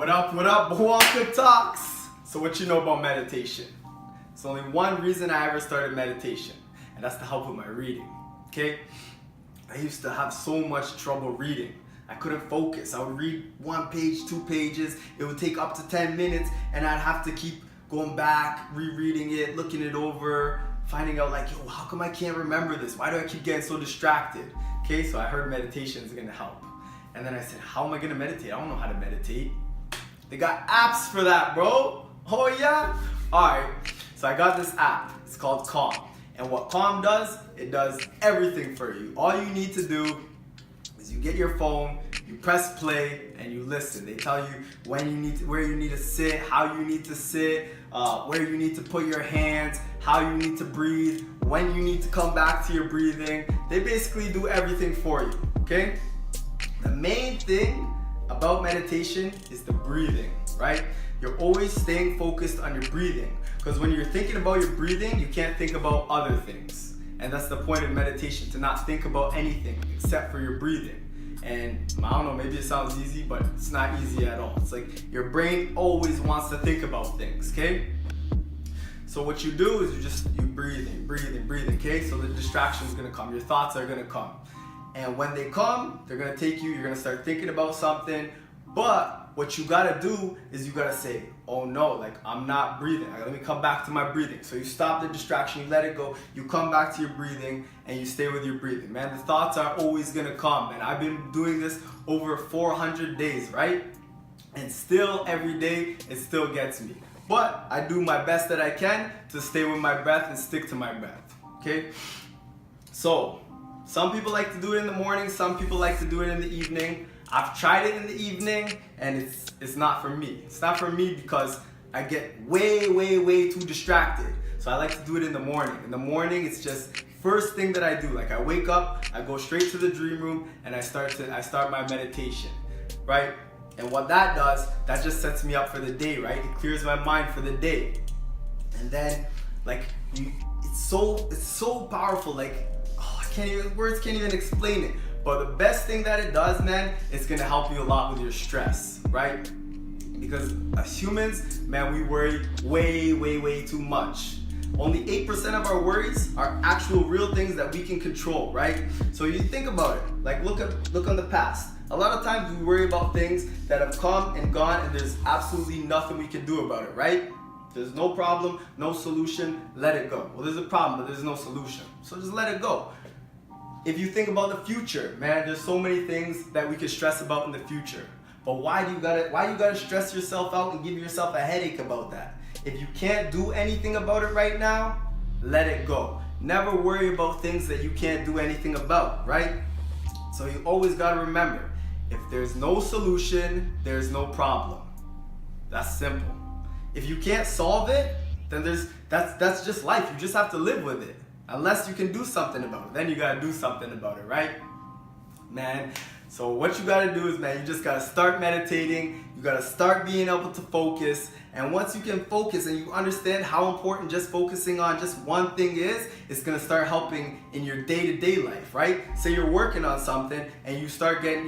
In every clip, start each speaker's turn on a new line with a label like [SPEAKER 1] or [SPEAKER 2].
[SPEAKER 1] What up, Bwanka talks? So what you know about meditation? There's only one reason I ever started meditation, and that's to help with my reading, okay? I used to have so much trouble reading. I couldn't focus. I would read 1 page, 2 pages. It would take up to 10 minutes, and I'd have to keep going back, rereading it, looking it over, finding out like, yo, how come I can't remember this? Why do I keep getting so distracted? Okay, so I heard meditation is gonna help. And then I said, how am I gonna meditate? I don't know how to meditate. They got apps for that, bro. Oh yeah? All right, so I got this app. It's called Calm. And what Calm does, it does everything for you. All you need to do is you get your phone, you press play, and you listen. They tell you when you need to, where you need to sit, how you need to sit, where you need to put your hands, how you need to breathe, when you need to come back to your breathing. They basically do everything for you, okay? The main thing about meditation is the breathing, right? You're always staying focused on your breathing, because when you're thinking about your breathing, you can't think about other things. And that's the point of meditation, to not think about anything except for your breathing. And I don't know, maybe it sounds easy, but it's not easy at all. It's like your brain always wants to think about things, okay? So what you do is you breathe, okay? So the distraction is gonna come, your thoughts are gonna come. And when they come, they're gonna take you, you're gonna start thinking about something, but what you gotta do is you gotta say, oh no, like I'm not breathing. Let me come back to my breathing. So you stop the distraction, you let it go, you come back to your breathing, and you stay with your breathing. Man, the thoughts are always gonna come. And I've been doing this over 400 days, right? And still, every day, it still gets me. But I do my best that I can to stay with my breath and stick to my breath, okay? So, some people like to do it in the morning, some people like to do it in the evening. I've tried it in the evening, and it's not for me. It's not for me because I get way too distracted. So I like to do it in the morning. In the morning, it's just first thing that I do. Like I wake up, I go straight to the dream room, and I start my meditation, right? And what that does, that just sets me up for the day, right? It clears my mind for the day. And then, like, it's so powerful. Like, words can't even explain it. But the best thing that it does, man, it's gonna help you a lot with your stress, right? Because as humans, man, we worry way too much. Only 8% of our worries are actual real things that we can control, right? So you think about it, like look on the past. A lot of times we worry about things that have come and gone, and there's absolutely nothing we can do about it, right? There's no problem, no solution, let it go. Well, there's a problem, but there's no solution. So just let it go. If you think about the future, man, there's so many things that we could stress about in the future. But why you gotta stress yourself out and give yourself a headache about that? If you can't do anything about it right now, let it go. Never worry about things that you can't do anything about, right? So you always gotta remember, if there's no solution, there's no problem. That's simple. If you can't solve it, then that's just life. You just have to live with it. Unless you can do something about it, then you gotta do something about it, right? Man, so what you gotta do is, man, you just gotta start meditating, you gotta start being able to focus, and once you can focus and you understand how important just focusing on just one thing is, it's gonna start helping in your day-to-day life, right? Say you're working on something and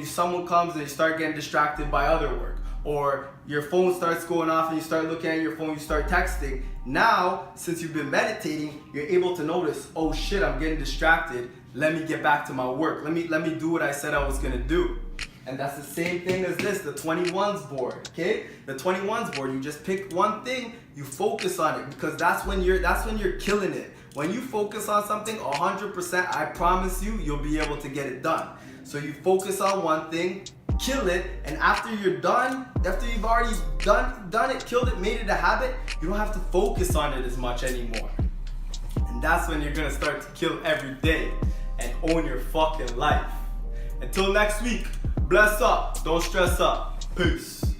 [SPEAKER 1] someone comes and you start getting distracted by other work. Or your phone starts going off and you start looking at your phone, you start texting. Now, since you've been meditating, you're able to notice, oh shit, I'm getting distracted. Let me get back to my work. Let me do what I said I was gonna do. And that's the same thing as this, the 21s board, okay? The 21s board, you just pick one thing, you focus on it, because that's when you're killing it. When you focus on something 100%, I promise you, you'll be able to get it done. So you focus on one thing, kill it, and after you're done, after you've already done it, killed it, made it a habit, you don't have to focus on it as much anymore. And that's when you're gonna start to kill every day and own your fucking life. Until next week, bless up, don't stress up. Peace.